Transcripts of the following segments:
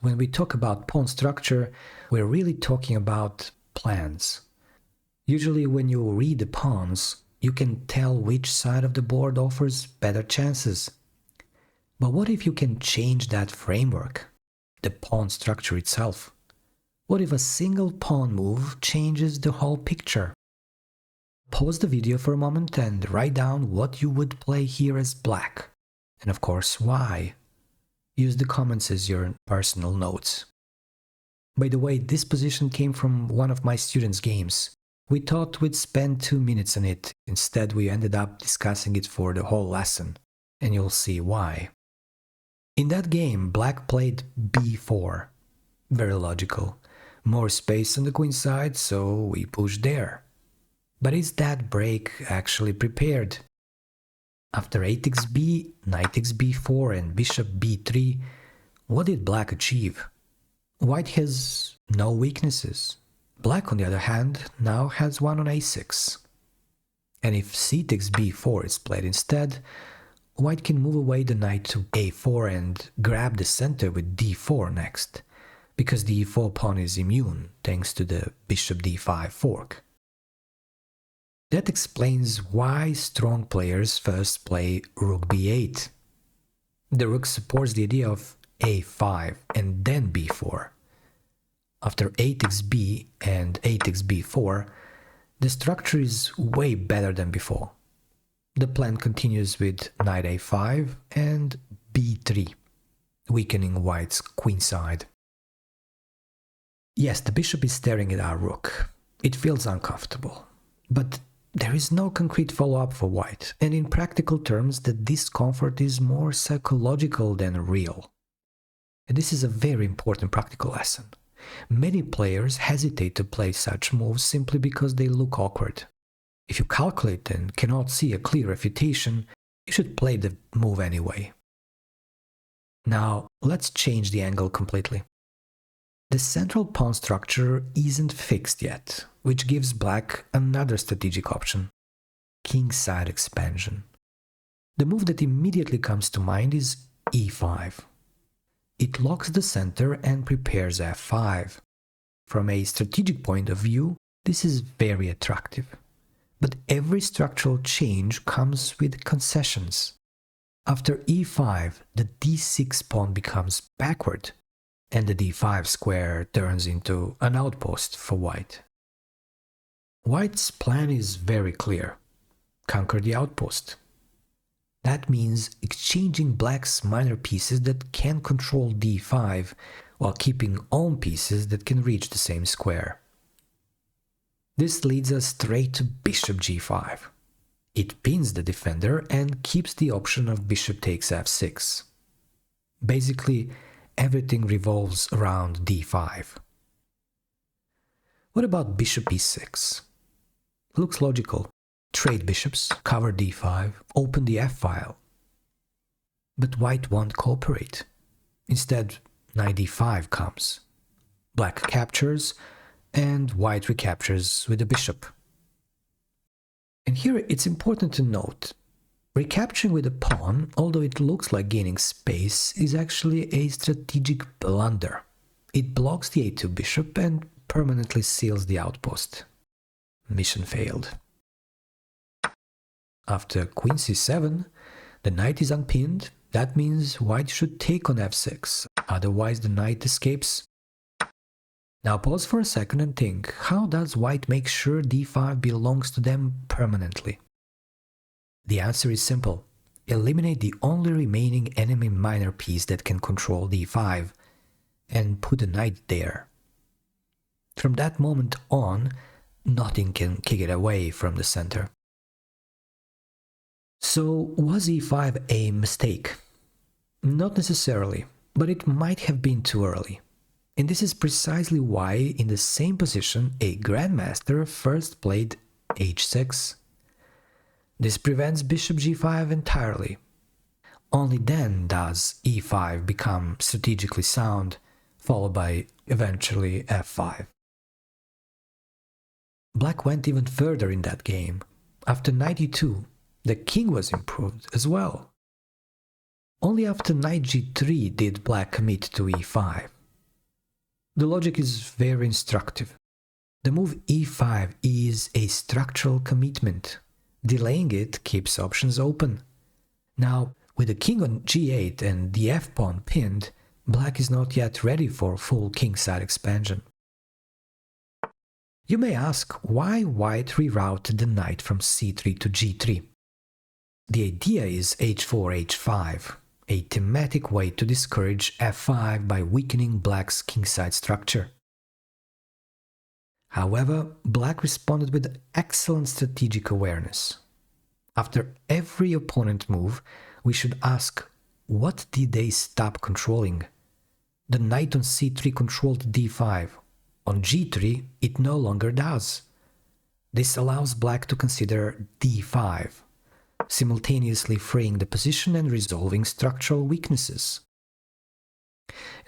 when we talk about pawn structure, we're really talking about plans. Usually when you read the pawns, you can tell which side of the board offers better chances. But what if you can change that framework, the pawn structure itself? What if a single pawn move changes the whole picture? Pause the video for a moment and write down what you would play here as black, and of course why. Use the comments as your personal notes. By the way, this position came from one of my students' games. We thought we'd spend 2 minutes on it, instead we ended up discussing it for the whole lesson, and you'll see why. In that game, black played b4. Very logical. More space on the queenside, so we pushed there. But is that break actually prepared? After a takes b, knight takes b4 and bishop b3, what did black achieve? White has no weaknesses. Black, on the other hand, now has one on a6. And if c takes b4 is played instead, white can move away the knight to a4 and grab the center with d4 next, because the e4 pawn is immune thanks to the bishop d5 fork. That explains why strong players first play rook b8. The rook supports the idea of a5 and then b4. After a takes b and a takes b4, the structure is way better than before. The plan continues with knight a5 and b3, weakening white's queenside. Yes, the bishop is staring at our rook. It feels uncomfortable, but there is no concrete follow-up for white, and in practical terms the discomfort is more psychological than real. And this is a very important practical lesson. Many players hesitate to play such moves simply because they look awkward. If you calculate and cannot see a clear refutation, you should play the move anyway. Now, let's change the angle completely. The central pawn structure isn't fixed yet, which gives black another strategic option: kingside expansion. The move that immediately comes to mind is e5. It locks the center and prepares f5. From a strategic point of view, this is very attractive. But every structural change comes with concessions. After e5, the d6 pawn becomes backward, and the d5 square turns into an outpost for white. White's plan is very clear: conquer the outpost. That means exchanging black's minor pieces that can control d5, while keeping own pieces that can reach the same square. This leads us straight to bishop g5. It pins the defender and keeps the option of bishop takes f6. Basically, everything revolves around d5. What about bishop e6? Looks logical. Trade bishops, cover d5, open the f-file. But white won't cooperate. Instead, knight d5 comes. Black captures, and white recaptures with the bishop. And here it's important to note, recapturing with a pawn, although it looks like gaining space, is actually a strategic blunder. It blocks the a2 bishop and permanently seals the outpost. Mission failed. After queen c7, the knight is unpinned. That means white should take on f6, otherwise the knight escapes. Now pause for a second and think, how does white make sure d5 belongs to them permanently? The answer is simple. Eliminate the only remaining enemy minor piece that can control d5, and put the knight there. From that moment on, nothing can kick it away from the center. So, was e5 a mistake? Not necessarily, but it might have been too early. And this is precisely why, in the same position, a grandmaster first played h6. This prevents bishop g5 entirely. Only then does e5 become strategically sound, followed by, eventually, f5. Black went even further in that game. After knight e2, the king was improved as well. Only after knight g3 did black commit to e5. The logic is very instructive. The move e5 is a structural commitment. Delaying it keeps options open. Now, with the king on g8 and the f-pawn pinned, black is not yet ready for full kingside expansion. You may ask why white rerouted the knight from c3 to g3. The idea is h4, h5, a thematic way to discourage f5 by weakening black's kingside structure. However, black responded with excellent strategic awareness. After every opponent move, we should ask, what did they stop controlling? The knight on c3 controlled d5. On g3, it no longer does. This allows black to consider d5, simultaneously freeing the position and resolving structural weaknesses.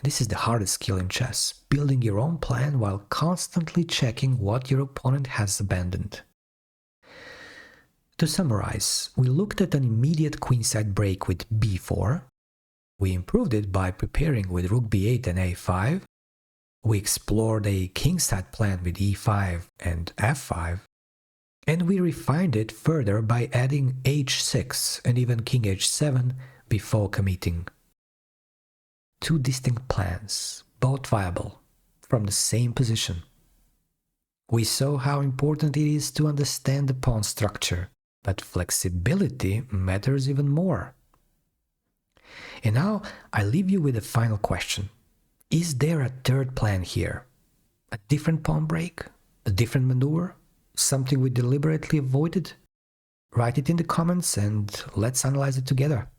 This is the hardest skill in chess, building your own plan while constantly checking what your opponent has abandoned. To summarize, we looked at an immediate queenside break with b4, we improved it by preparing with rook b8 and a5, we explored a kingside plan with e5 and f5, and we refined it further by adding h6 and even king h7 before committing. Two distinct plans, both viable, from the same position. We saw how important it is to understand the pawn structure, but flexibility matters even more. And now I leave you with a final question. Is there a third plan here? A different pawn break? A different maneuver? Something we deliberately avoided? Write it in the comments and let's analyze it together.